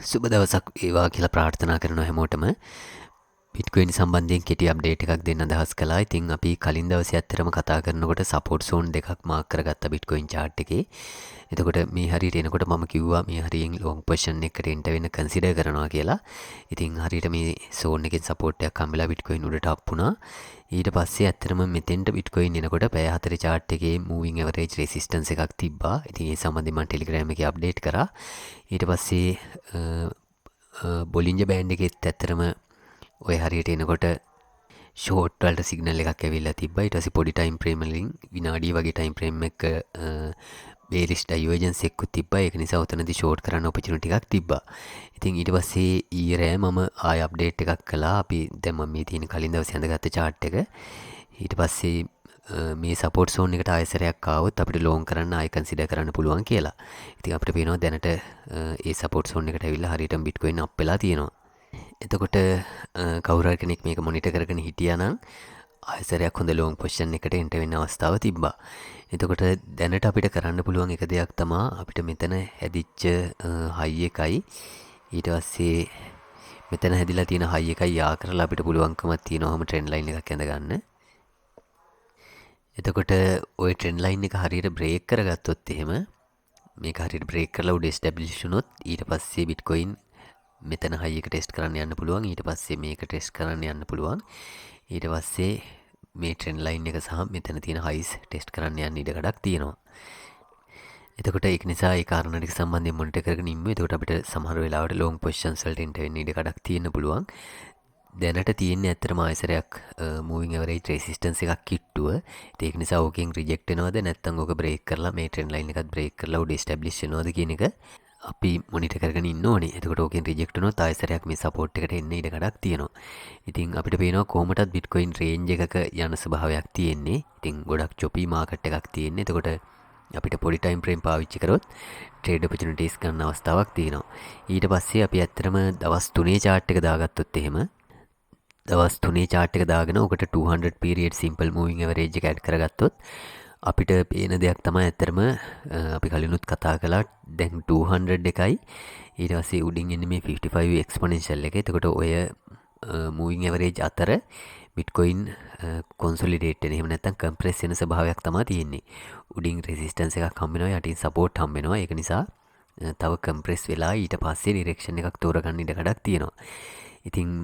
සුබ දවසක් වේවා කියලා ප්‍රාර්ථනා කරනවා හැමෝටම. බිට්කොයින් සම්බන්ධයෙන් කෙටි අප්ඩේට් එකක් දෙන්න අදහස් කළා. ඉතින් අපි කලින් දවසේ ඇත්තටම කතා කරනකොට සපෝට් සෝන් දෙකක් මාක් කරගත්තා බිට්කොයින් chart එකේ. එතකොට මේ හරියට එනකොට මම කිව්වා මේ හරියෙන් ලොං පොසිෂන් එකකට එන්ට වෙන්න කන්සිඩර් කරනවා කියලා. ඉතින් හරියට මේ සෝන් එකෙන් සපෝට් එකක් හම්බෙලා බිට්කොයින් උඩට අප් වුණා. ඊට පස්සේ ඇත්තටම මෙතෙන්ට බිට්කොයින් එනකොට පැය 4 chart එකේ moving average resistance එකක් තිබ්බා. ඉතින් ඒ සම්බන්ධයෙන් මම Telegram එකේ අප්ඩේට් කරා. ඊට පස්සේ බොලින්ජර් බෑන්ඩ් එකෙත් ඇත්තටම ඔය හරියට එනකොට ෂෝට් වලට සිග්නල් එකක් ඇවිල්ලා තිබ්බා. ඊට පස්සේ පොඩි ටයිම් ෆ්‍රේම් වලින් විනාඩිය වගේ ටයිම් ෆ්‍රේම් එක බේරිෂ් ඩයිවර්ජන්ස් එකකුත් තිබ්බා. ඒක නිසා උතනදී ෂෝට් කරන්න ඔපචුනිටි එකක් තිබ්බා. ඉතින් ඊට පස්සේ ඊයේ රෑ මම ආය අප්ඩේට් එකක් කළා. අපි දැන් මම මේ තියෙන කලින් දවසේ හඳගත්ත chart එක. ඊට පස්සේ මේ සපෝට් සෝන් එකට ආයසරයක් ආවොත් අපිට ලෝන් කරන්න ආය කන්සිඩර් කරන්න පුළුවන් කියලා. ඉතින් අපිට පේනවා දැනට ඒ සපෝට් සෝන් එකට ඇවිල්ලා හරියටම බිට්කොයින් අප් වෙලා තියෙනවා. එතකොට කවුරු හරි කෙනෙක් මේක මොනිටර් කරගෙන හිටියා නම් ආයසරයක් හොඳ ලෝන් පොසිෂන් එකට එන්ටර් වෙන්න අවස්ථාව තිබ්බා. එතකොට දැනට අපිට කරන්න පුළුවන් එක දෙයක් තමයි අපිට මෙතන හැදිච්ච හයි එකයි ඊට පස්සේ මෙතන හැදිලා තියෙන හයි එකයි යා කරලා අපිට පුළුවන්කමක් තියෙනවම ට්‍රෙන්ඩ් ලයින් එකක් ඇඳ ගන්න. එතකොට ওই ට්‍රෙන්ඩ් ලයින් එක හරියට බ්‍රේක් කරගත්තොත් එහෙම මේක හරියට බ්‍රේක් කරලා උඩ එස්ටැබ්ලිෂ් වුණොත් ඊට පස්සේ බිට්කොයින් මෙතන හයි එක ටෙස්ට් කරන්න යන්න පුළුවන්. ඊට පස්සේ මේක ටෙස්ට් කරන්න යන්න පුළුවන්. ඊට පස්සේ මේ ට්‍රෙන්ඩ් ලයින් එක සහ මෙතන තියෙන හයිස් ටෙස්ට් කරන්න යන්න ඉඩ කඩක් තියෙනවා. එතකොට ඒක නිසා ඒ කාරණා ටික සම්බන්ධයෙන් මොනිටර් කරගෙන ඉන්න. එතකොට අපිට සමහර වෙලාවට ලොං පොසිෂන්ස් වලට එන්ටර් වෙන්න ඉඩ කඩක් තියෙන්න පුළුවන්. දැනට තියෙන්නේ ඇත්තටම ආයසරයක් මූවිං ඇවරේජ් රෙසිස්ටන්ස් එකක් කිට්ටුව. ඒක නිසා ඕකෙන් රිජෙක්ට් වෙනවද නැත්නම් ඕක බ්‍රේක් කරලා මේ ට්‍රෙන්ඩ් ලයින් එකත් බ්‍රේක් කරලා උඩ එස්ටැබ්ලිෂ් වෙනවද කියන එක අපි මොනිටර් කරගෙන ඉන්න ඕනේ. එතකොට ඕකෙන් රිජෙක්ට් වුණොත් ආයසරයක් මේ සපෝට් එකට එන්න ඉඩ කඩක් තියෙනවා. ඉතින් අපිට පේනවා කොහොමටත් බිට්කොයින් රේන්ජ් එකක යන ස්වභාවයක් තියෙන්නේ. ඉතින් ගොඩක් චොපි මාකට් එකක් තියෙන්නේ. එතකොට අපිට පොඩි ටයිම් ෆ්‍රේම් පාවිච්චි කරොත් ට්‍රේඩ් ඔපචුනිටිස් ගන්න අවස්ථාවක් තියෙනවා. ඊට පස්සේ අපි ඇත්තටම දවස් 3 chart එක දාගත්තොත් එහෙම දවස් 3 chart එක දාගෙන ඔකට 200 period simple moving average එක add කරගත්තොත් අපිට පේන දෙයක් තමයි ඇත්තටම අපි කලිනුත් කතා කළා දැන් 200 එකයි ඊට පස්සේ උඩින් එන්නේ මේ 55 exponential එක. එතකොට ඔය moving average අතර බිට්කොයින් කොන්සොලිඩේට් වෙන එහෙම නැත්නම් කම්ප්‍රෙස් වෙන ස්වභාවයක් තමයි තියෙන්නේ. උඩින් රෙසිස්ටන්ස් එකක් හම්බ වෙනවා යටින් සපෝට් හම්බ වෙනවා. ඒක නිසා තව කම්ප්‍රෙස් වෙලා ඊට පස්සේ ඩිරෙක්ෂන් එකක් තෝරගන්න ඉඩ කඩක් තියෙනවා. ඉතින්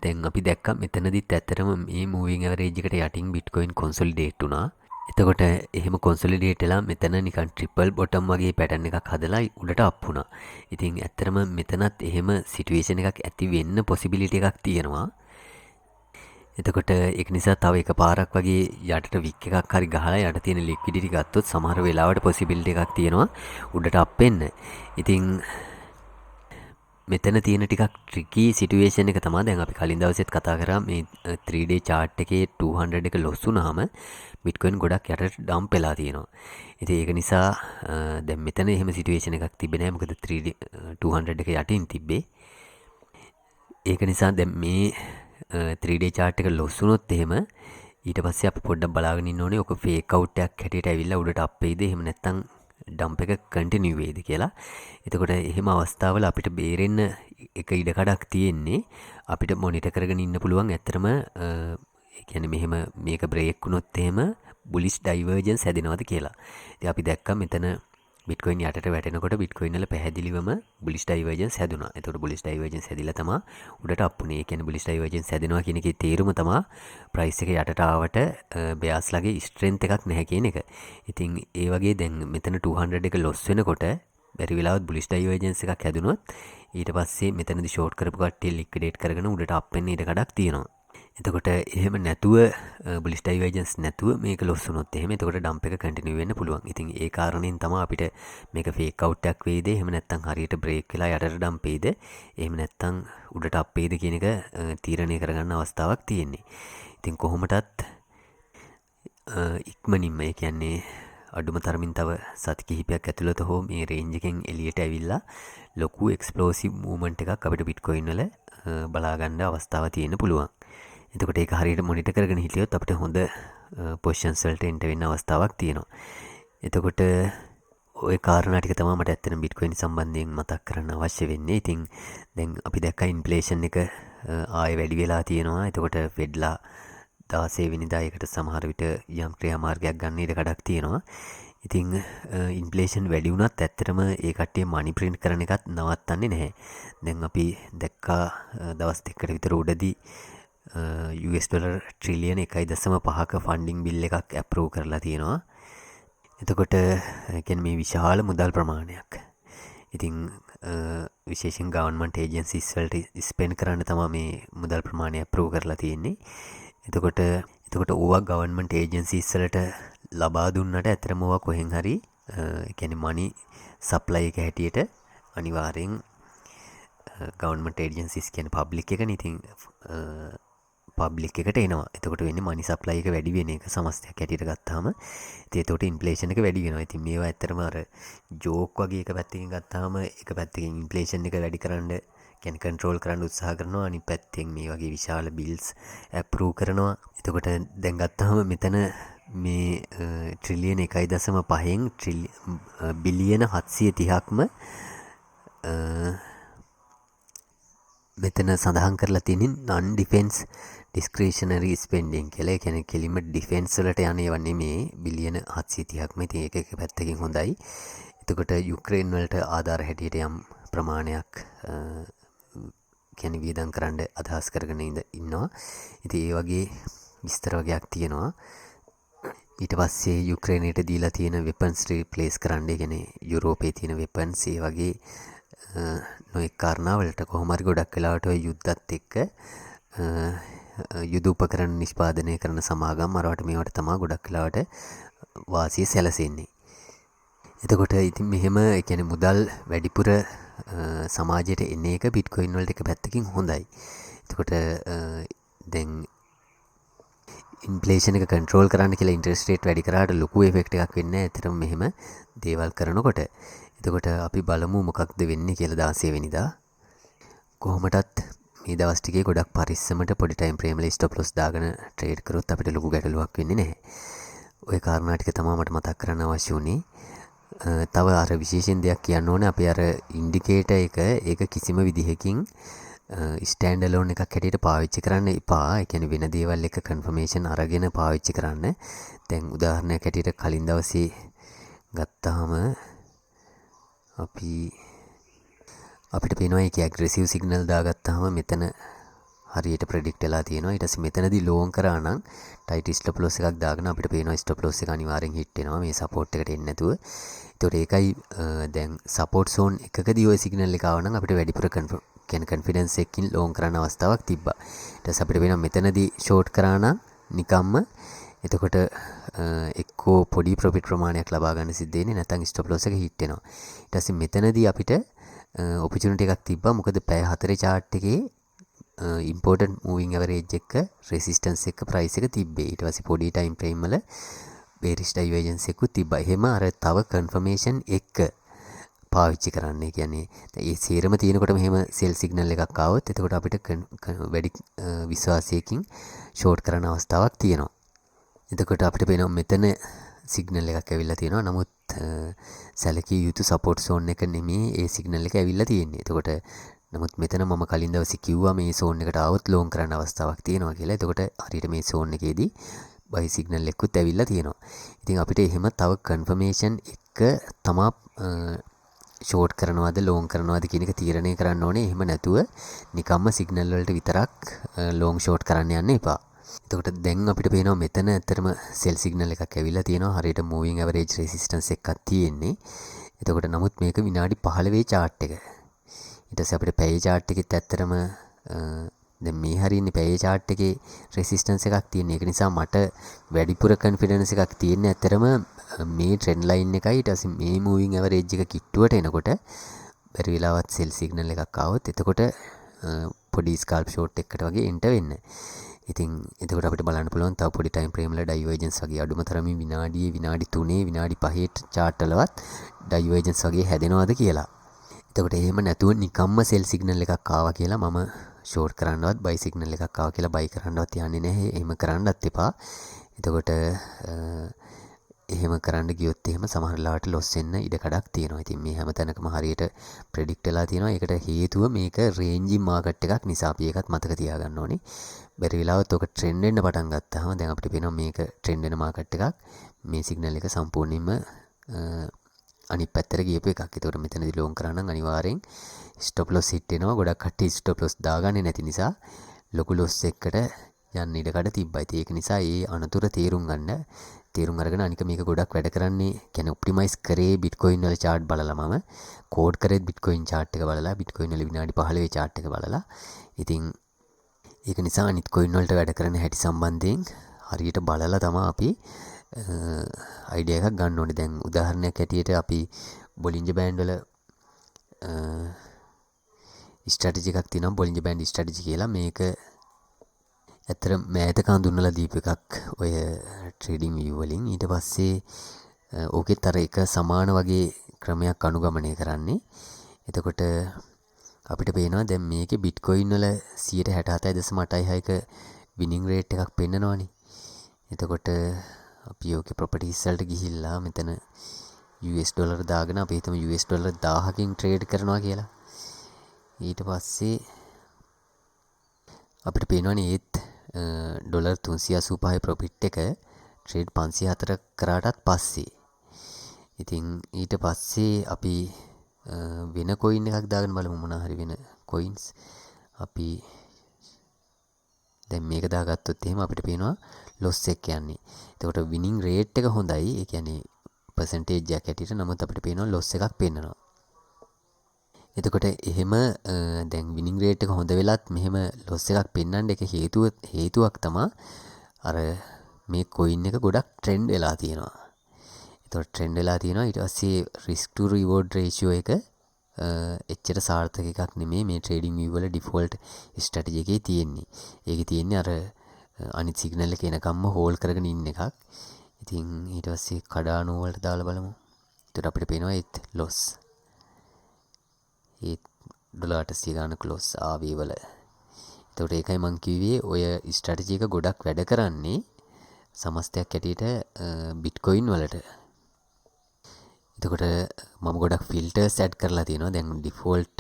දැන් අපි දැක්කා මෙතනදිත් ඇත්තටම මේ මූවිං ඇවරේජ් එකට යටින් බිට්කොයින් කොන්සොලිඩේට් වුණා. එතකොට එහෙම කොන්සොලිඩේට් වෙලා මෙතන නිකන් ට්‍රිපල් බොටම් වගේ පැටර්න් එකක් හදලා උඩට අප් වුණා. ඉතින් ඇත්තටම මෙතනත් එහෙම සිටුේෂන් එකක් ඇති වෙන්න පොසිබිලිටි එකක් තියෙනවා. එතකොට ඒක නිසා තව එක පාරක් වගේ යටට වික් එකක් හරි ගහලා යට තියෙන ලික්විඩිටි ගත්තොත් සමහර වෙලාවට පොසිබිලිටි එකක් තියෙනවා උඩට අප් වෙන්න. ඉතින් මෙතන තියෙන ටිකක් ට්‍රිකි සිටුේෂන් එක තමයි දැන් අපි කලින් දවසෙත් කතා කරා මේ 3 day chart එකේ 200 එක ලොස් වුණාම බිට්කොයින් ගොඩක් යටට ඩම්ප් වෙලා තියෙනවා. ඉතින් ඒක නිසා දැන් මෙතන එහෙම සිටුේෂන් එකක් තිබෙන්නේ නැහැ. මොකද 3D 200 එක යටින් තිබ්බේ. ඒක නිසා දැන් මේ 3 day chart එක ලොස් වුණොත් එහෙම ඊට පස්සේ අපි පොඩ්ඩක් බලාගෙන ඉන්න ඕනේ. ඔක ෆේක් අවුට් එකක් හැටියට ඇවිල්ලා උඩට අප් වෙයිද එහෙම නැත්නම් ඩම්ප් එක කන්ටිනියු වෙයිද කියලා. එතකොට එහෙම අවස්ථාවල අපිට බේරෙන්න එක ඉඩ කඩක් තියෙන්නේ. අපිට මොනිටර් කරගෙන ඉන්න පුළුවන් ඇත්තටම ඒ කියන්නේ මෙහෙම මේක බ්‍රේක් වුණොත් එහෙම බුලිෂ් ඩයිවර්ජන්ස් හැදෙනවද කියලා. ඉතින් අපි දැක්කා මෙතන බිට්කොයින් යටට වැටෙනකොට බිට්කොයින් වල පැහැදිලිවම බුලිෂ් ඩයිවර්ජන්ස් හැදුනා. එතකොට බුලිෂ් ඩයිවර්ජන්ස් හැදිලා තමයි උඩට අප් වුනේ. ඒ කියන්නේ බුලිෂ් ඩයිවර්ජන්ස් හැදෙනවා කියන එකේ තේරුම තමයි ප්‍රයිස් එක යටට ආවට බයාස්ලාගේ ස්ට්‍රෙන්ත් එකක් නැහැ කියන එක. ඉතින් ඒ වගේ දැන් මෙතන 200 එක ලොස් වෙනකොට බැරි වෙලාවත් බුලිෂ් ඩයිවර්ජන්ස් එකක් හැදුනොත් ඊට පස්සේ මෙතනදී ෂෝට් කරපු කට්ටිය ලික්විඩේට් කරගෙන උඩට අප් වෙන්න ඉඩ කඩක් තියෙනවා. එතකොට එහෙම නැතුව බුලිෂ් ඩයිවර්ජන්ස් නැතුව මේක ලොස් වුණොත් එහෙම එතකොට ඩම්ප් එක කන්ටිනියු වෙන්න පුළුවන්. ඉතින් ඒ කාරණෙන් තමයි අපිට මේක ෆේක් අවුට් එකක් වෙයිද එහෙම නැත්නම් හරියට බ්‍රේක් වෙලා යටට ඩම්ප් වෙයිද එහෙම නැත්නම් උඩට අප් වෙයිද කියන එක තීරණය කරගන්න අවස්ථාවක් තියෙන්නේ. ඉතින් කොහොමටත් ඉක්මනින්ම ඒ කියන්නේ අඩුම තරමින් තව සති කිහිපයක් ඇතුළත හෝ මේ රේන්ජ් එකෙන් එළියට ඇවිල්ලා ලොකු එක්ස්ප්ලෝසිව් මූව්මන්ට් එකක් අපිට බිට්කොයින් වල බලා ගන්න අවස්ථාවක් තියෙන්න පුළුවන්. එතකොට ඒක හරියට මොනිටර් කරගෙන හිටියොත් අපිට හොඳ පොසිෂන්ස් වලට එන්ටර් වෙන්න අවස්ථාවක් තියෙනවා. එතකොට ඔය කාරණා ටික තමයි මට ඇත්තටම බිට්කොයින් සම්බන්ධයෙන් මතක් කරන්න අවශ්‍ය වෙන්නේ. ඉතින් දැන් අපි දැක්කා ඉන්ෆ්ලේෂන් එක ආයෙ වැඩි වෙලා තියෙනවා. එතකොට ෆෙඩ්ලා 16 වෙනිදා ඒකට සමහර විට යම් ක්‍රියාමාර්ගයක් ගන්න ඉඩ කඩක් තියෙනවා. ඉතින් ඉන්ෆ්ලේෂන් වැඩි වුණත් ඇත්තටම ඒ කට්ටිය මනි ප්‍රින්ට් කරන එකත් නවත්තන්නේ නැහැ. දැන් අපි දැක්කා දවස් දෙකකට විතර උඩදී US ඩොලර් ට්‍රිලියන 1.5ක ෆන්ඩිං බිල් එකක් ඇප්‍රූව් කරලා තියෙනවා. එතකොට මේ විශාල මුදල් ප්‍රමාණයක්. ඉතින් විශේෂෙන් ගවර්න්මන්ට් ඒජන්සිස් වලට ස්පෙන්ඩ් කරන්න තමයි මේ මුදල් ප්‍රමාණය ඇප්‍රූව් කරලා තියෙන්නේ. එතකොට ඕවා ගවර්න්මන්ට් ඒජන්සිස් වලට ලබා දුන්නට ඇත්තටම ඕවා කොහෙන් හරි මනි සප්ලයි එක හැටියට අනිවාර්යෙන් ගවර්න්මන්ට් ඒජන්සිස් කියන්නේ පබ්ලික් එකනේ. ඉතින් පබ්ලික් එකට එනවා. එතකොට වෙන්නේ මනි සප්ලයි එක වැඩි වෙන එක සමස්තයක් හැටියට ගත්තාම. ඉතින් එතකොට ඉන්ෆ්ලේෂන් එක වැඩි වෙනවා. ඉතින් මේවා ඇත්තටම අර ජෝක් වගේ එක පැත්තකින් ගත්තාම එක පැත්තකින් ඉන්ෆ්ලේෂන් එක වැඩි කරන්න කන්ට්‍රෝල් කරන්න උත්සාහ කරනවා. අනිත් පැත්තෙන් මේ වගේ විශාල බිල්ස් ඇප්‍රූව් කරනවා. එතකොට දැන් ගත්තාම මෙතන මේ ට්‍රිලියන 1.5න් බිලියන 730ක්ම මෙතන සඳහන් කරලා තියෙන non defense discretionary spending කියලා. ඒ කියන්නේ කෙලිම ඩිෆෙන්ස් වලට යන ඒවා නෙමේ. බිලියන 730ක්ම. ඉතින් ඒක එක පැත්තකින් හොඳයි. එතකොට යුක්‍රේන් වලට ආධාර හැටියට යම් ප්‍රමාණයක් වියදම් කරන්න අදහස් කරගෙන ඉන්නවා. ඉතින් ඒ වගේ විස්තර වගේක් තියෙනවා. ඊට පස්සේ යුක්‍රේනයට දීලා තියෙන වෙපන්ස් රීප්ලේස් කරන්න, ඒ කියන්නේ යුරෝපයේ තියෙන වෙපන්ස් ඒ වගේ නොඑක් කාරණාවලට කොහොම හරි ගොඩක් වෙලාවට ඔය යුද්ධත් එක්ක යුද උපකරණ නිෂ්පාදනය කරන සමාගම් අරවට මේවට තමයි ගොඩක් වෙලාවට වාසිය සැලසෙන්නේ. එතකොට ඉතින් මෙහෙම කියන්නේ මුදල් වැඩිපුර සමාජයට එන එක බිට්කොයින් වලට එක පැත්තකින් හොඳයි. එතකොට දැන් ඉන්ෆ්ලේෂන් එක කන්ට්‍රෝල් කරන්න කියලා ඉන්ටරෙස්ට් රේට් වැඩි කරාට ලොකු ඉෆෙක්ට් එකක් වෙන්නේ නැහැ. ඇත්තටම මෙහෙම දේවල් කරනකොට. එතකොට අපි බලමු මොකක්ද වෙන්නේ කියලා 16 වෙනිදා. කොහොමටත් මේ දවස් ටිකේ ගොඩක් පරිස්සමට පොඩි ටයිම් ෆ්‍රේම් වල ස්ටොප් ලොස් දාගෙන ට්‍රේඩ් කරොත් අපිට ලොකු ගැටලුවක් වෙන්නේ නැහැ. ওই කාරණා ටික තමයි මට මතක් කරන්න අවශ්‍ය වුණේ. තව අර විශේෂයෙන් දෙයක් කියන්න ඕනේ. අපි අර ඉන්ඩිකේටර් එක ඒක කිසිම විදිහකින් ස්ටෑන්ඩ් ඇලෝන් එකක් හැටියට පාවිච්චි කරන්න එපා. ඒ කියන්නේ වෙන දේවල් එක කන්ෆර්මේෂන් අරගෙන පාවිච්චි කරන්න. දැන් උදාහරණයක් හැටියට කලින් දවසේ ගත්තාම අපිට පේනවා ඒකේ ඇග්‍රෙසිව් සිග්නල් දාගත්තාම මෙතන හරියට ප්‍රෙඩික්ට් වෙලා තියෙනවා. ඊට පස්සේ මෙතනදී ලෝන් කරා නම් ටයිට් ස්ටොප් ලොස් එකක් දාගෙන අපිට පේනවා ස්ටොප් ලොස් එක අනිවාර්යෙන් හිට් වෙනවා මේ සපෝට් එකට එන්නේ නැතුව. ඒතකොට ඒකයි දැන් සපෝට් සෝන් එකකදී ওই සිග්නල් එක ආව නම් අපිට වැඩිපුර කන්ෆිඩන්ස් එකකින් ලෝන් කරන්න අවස්ථාවක් තිබ්බා. ඊට පස්සේ අපිට වෙනවා මෙතනදී ෂෝට් කරා නම් නිකම්ම එතකොට එක්කෝ පොඩි ප්‍රොෆිට් ප්‍රමාණයක් ලබා ගන්න සිද්ධ වෙන්නේ නැත්නම් ස්ටොප් ලොස් එක හිට් වෙනවා. ඊට පස්සේ මෙතනදී අපිට ඔපචුනිටි එකක් තිබ්බා. මොකද පැය 4 chart එකේ ඉම්පෝර්ටන්ට් මූවිං ඇවරේජ් එක රෙසිස්ටන්ස් එක ප්‍රයිස් එක තිබ්බේ. ඊට පස්සේ පොඩි ටයිම් ෆ්‍රේම් වල බේරිෂ් ඩයිවර්ජන්ස් එකකුත් තිබ්බා. එහෙම අර තව කන්ෆර්මේෂන් එක පාවිච්චි කරන්න. ඒ කියන්නේ ඒ සීරම තියෙනකොට මෙහෙම සෙල් සිග්නල් එකක් ආවොත් එතකොට අපිට වැඩි විශ්වාසයකින් ෂෝට් කරන්න අවස්ථාවක් තියෙනවා. එතකොට අපිට පේනවා මෙතන සිග්නල් එකක් ඇවිල්ලා තියෙනවා. නමුත් සැලකිය යුතු සපෝට් සෝන් එක නෙමෙයි ඒ සිග්නල් එක ඇවිල්ලා තියෙන්නේ. එතකොට නමුත් මෙතන මම කලින් දවසේ කිව්වා මේ සෝන් එකට આવොත් ලෝන් කරන්න අවස්ථාවක් තියෙනවා කියලා. එතකොට හරියට මේ සෝන් එකේදී බයි සිග්නල් එකකුත් ඇවිල්ලා තියෙනවා. ඉතින් අපිට එහෙම තව කන්ෆර්මේෂන් එක තමා ෂෝට් කරනවද ලෝන් කරනවද කියන එක තීරණය කරන්න ඕනේ. එහෙම නැතුව නිකම්ම සිග්නල් වලට විතරක් ලෝන් ෂෝට් කරන්න යන්න එපා. එතකොට දැන් අපිට පේනවා මෙතන ඇත්තටම සෙල් සිග්නල් එකක් ඇවිල්ලා තියෙනවා. හරියට මූවිං ඇවරේජ් රෙසිස්ටන්ස් එකක් තියෙන්නේ. එතකොට නමුත් මේක විනාඩි 15 chart එක. ඊට පස්සේ අපිට පැය chart එකෙත් ඇත්තටම දැන් මේ හරියන්නේ පැය chart එකේ රෙසිස්ටන්ස් එකක් තියෙන. ඒක නිසා මට වැඩිපුර කන්ෆිඩන්ස් එකක් තියෙන්නේ ඇත්තටම මේ ට්‍රෙන්ඩ් ලයින් එකයි. ඊට පස්සේ මේ මූවිං ඇවරේජ් එක කිට්ටුවට එනකොට බැරි වෙලාවත් සෙල් සිග්නල් එකක් ආවොත් එතකොට පොඩි ස්කාල්ප් ෂෝට් එකකට වගේ එන්ටර් වෙන්න. ඉතින් එතකොට අපිට බලන්න පුළුවන් තව පොඩි ටයිම් ෆ්‍රේම් වල ඩයිවර්ජන්ස් වගේ අඩුම තරමින් විනාඩි 3 විනාඩි 5 chart වලවත් ඩයිවර්ජන්ස් වගේ හැදෙනවද කියලා. එතකොට එහෙම නැතුව නිකම්ම සෙල් සිග්නල් එකක් ආවා කියලා මම ෂෝට් කරන්නවත් බයි සිග්නල් එකක් ආවා කියලා බයි කරන්නවත් යන්නේ නැහැ. එහෙම කරන්නත් එපා. එතකොට එහෙම කරන්න ගියොත් එහෙම සමහර ලාට ලොස් වෙන්න ඉඩ කඩක් තියෙනවා. ඉතින් මේ හැම තැනකම හරියට ප්‍රෙඩික්ට් වෙලා තියෙනවා. ඒකට හේතුව මේක රේන්ජින් මාකට් එකක් නිසා අපි ඒකත් මතක තියාගන්න ඕනේ. බැරි වෙලාවත් ඔක ට්‍රෙන්ඩ් වෙන්න පටන් ගත්තාම දැන් අපිට පේනවා මේක ට්‍රෙන්ඩ් වෙන මාකට් එකක්. මේ සිග්නල් එක සම්පූර්ණයෙන්ම අනිත් පැත්තට ගියපු එකක්. ඒතකොට මෙතනදී ලෝන් කරා නම් අනිවාර්යෙන් ස්ටොප් ලොස් හිට් වෙනවා. ගොඩක් කට්ටිය ස්ටොප් ලොස් දාගන්නේ නැති නිසා ලොකු ලොස් එකකට යන්න ඉඩකඩ තිබ්බයි. ඒක නිසා ඒ අනතුර තේරුම් ගන්න. තේරුම් අරගෙන අනික මේක ගොඩක් වැඩ කරන්නේ කියන්නේ ඔප්ටිමයිස් කරේ බිට්කොයින් වල chart බලලා මම කෝඩ් කරේ බිට්කොයින් chart එක බලලා බිට්කොයින් වල විනාඩි 15 chart එක බලලා. ඉතින් ඒක නිසා අනිත් කොයින් වලට වැඩ කරන හැටි සම්බන්ධයෙන් හරියට බලලා තමයි අපි අයිඩියා එකක් ගන්න ඕනේ. දැන් උදාහරණයක් ඇටියට අපි බොලින්ජර් බෑන්ඩ් වල ස්ට්‍රැටජි එකක් තියෙනවා. බොලින්ජර් බෑන්ඩ් ස්ට්‍රැටජි කියලා. මේක ඇත්තට මෑතක හඳුන්වලා දීපු එකක් ඔය ට්‍රේඩින් view වලින්. ඊට පස්සේ ඕකෙත් අර එක සමාන වගේ ක්‍රමයක් අනුගමනය කරන්නේ. එතකොට අපිට පේනවා දැන් මේකේ බිට්කොයින් වල 67.86ක විනිං රේට් එකක් පෙන්නනවානේ. එතකොට අපි ඕකේ ප්‍රොපර්ටිස් වලට ගිහිල්ලා මෙතන US ඩොලර් දාගෙන අපි හිතමු US ඩොලර් 1000කින් ට්‍රේඩ් කරනවා කියලා. ඊට පස්සේ අපිට පේනවනේ ඒත් ඩොලර් 385 ප්‍රොෆිට් එක ට්‍රේඩ් 504 කරාටත් පස්සේ. ඉතින් ඊට පස්සේ අපි වෙන කොයින් එකක් දාගෙන බලමු මොනවා හරි වෙන කොයින්ස්. අපි දැන් මේක දාගත්තොත් එහෙම අපිට පේනවා ලොස් එක යන්නේ. එතකොට විනිං රේට් එක හොඳයි. ඒ කියන්නේ පර්සන්ටේජ් එකක් ඇටියට. නමුත් අපිට පේනවා ලොස් එකක් පෙන්නනවා. එතකොට එහෙම දැන් විනිං රේට් එක හොඳ වෙලත් මෙහෙම ලොස් එකක් පෙන්වන්න එක හේතුවක් තමයි අර මේ කොයින් එක ගොඩක් ට්‍රෙන්ඩ් වෙලා තියෙනවා. එතකොට ට්‍රෙන්ඩ් වෙලා තියෙනවා. ඊට පස්සේ risk to reward ratio එක එච්චර සාර්ථක එකක් නෙමෙයි මේ ට්‍රේඩින් view වල ඩිෆෝල්ට් ස්ට්‍රැටජි එකේ තියෙන්නේ. ඒකේ තියෙන්නේ අර අනිත් සිග්නල් එක එනකම්ම හෝල්ඩ් කරගෙන ඉන්න එකක්. ඉතින් ඊට පස්සේ කඩානෝ වලට දාලා බලමු. එතකොට අපිට පේනවා ඒත් ලොස්. ඒ ඩොලර් 800 ගානක ලොස් ආවේ වල. එතකොට ඒකයි මං කිව්වේ ඔය ස්ට්‍රැටජි එක ගොඩක් වැඩ කරන්නේ සමස්තයක් ඇටියට බිට්කොයින් වලට. එතකොට මම ගොඩක් ෆිල්ටර්ස් ඇඩ් කරලා තියෙනවා. දැන් ඩිෆෝල්ට්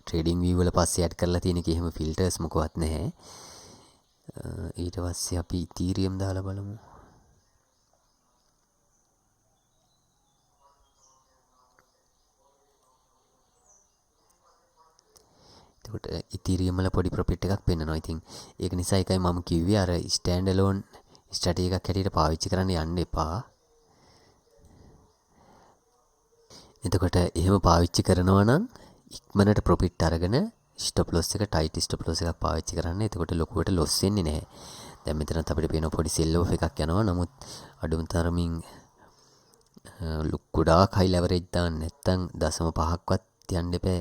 ට්‍රේඩින් view වල පස්සේ ඇඩ් කරලා තියෙන එකේ එහෙම ෆිල්ටර්ස් මොකවත් නැහැ. ඊට පස්සේ අපි ඉතීරියම් දාලා බලමු. එතකොට ඉතීරියම් වල පොඩි ප්‍රොෆිට් එකක් පෙන්නනවා. ඉතින් ඒක නිසා එකයි මම කිව්වේ අර ස්ටෑන්ඩ් ඇලෝන් ස්ට්‍රැටජි එකක් හැටියට පාවිච්චි කරන්න යන්න එපා. එතකොට එහෙම පාවිච්චි කරනවා නම් ඉක්මනට ප්‍රොෆිට් අරගෙන ස්ටොප් ලොස් එක ටයිට් ස්ටොප් ලොස් එකක් පාවිච්චි කරන්න. එතකොට ලොකුවට ලොස් වෙන්නේ නැහැ. දැන් මෙතනත් අපිට පේන පොඩි සෙල් ඔෆ් එකක් යනවා. නමුත් අඩුම තරමින් ගොඩාක් හයි ලෙවරේජ් දාන්න නැත්නම් 0.5ක්වත් යන්න එපා.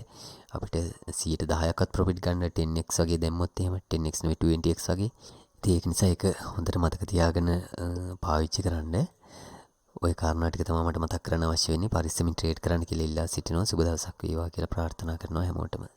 අපිට 10%ක්වත් ප්‍රොෆිට් ගන්න 10x වගේ දැම්මොත් එහෙම 10x නෙවෙයි 20x වගේ. ඉතින් ඒක නිසා ඒක හොඳට මතක තියාගෙන පාවිච්චි කරන්න. ওই කාරණා ටික තමයි මට මතක් කරන්න අවශ්‍ය වෙන්නේ. පරිස්සමින් ට්‍රේඩ් කරන්න කියලා ඉල්ලා සිටිනවා. සුබ දවසක් වේවා කියලා ප්‍රාර්ථනා කරනවා හැමෝටම.